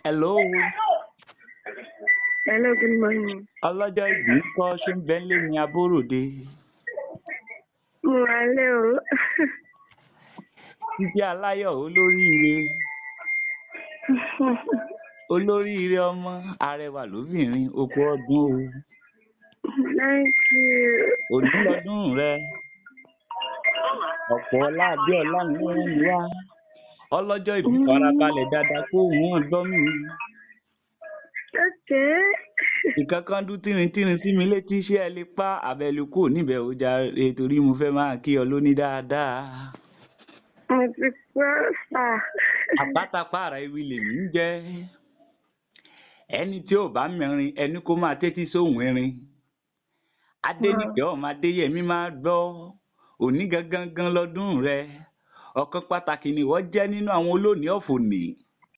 Hello. Hello, good morning. Ọlọ́jọ́ ìbí kọ́ ṣé ń bẹ́ lé ní abóròde. Mo wà lé o. Títí aláyọ̀ olóríire. Olóríire ọmọ arẹwà lóbìnrin oko ọdún o. Thank you. Òní lọ́dún rẹ. Ọ̀pọ̀ ọlá àbí ọlá ni wọ́n ń wá. Ọlọ́jọ́ ìbí farabalẹ̀ dáadáa kó wọ́n gbọ́ mi. Okay. Ìkankan dún tìrìntìrìn sí mi létí ṣé ẹ lè pa àbẹ̀lùkù níbẹ̀ ó jàre torí mo fẹ́ máa kí ọ lóní dáadáa. Mo ti pẹ́ fà. Àpátápàrà ewì lèmi ń jẹ́. Ẹni tí ò bá mẹ́rin ẹni kó máa tẹ́tí sóhùn erin. Adéníkẹ́ ọmọ Adéyẹmí máa gbọ́. Òní gangan lọ́dún rẹ. Ọ̀kan pàtàkì ni wọ́n jẹ́ nínú àwọn olóòní ọ̀fọ̀nì.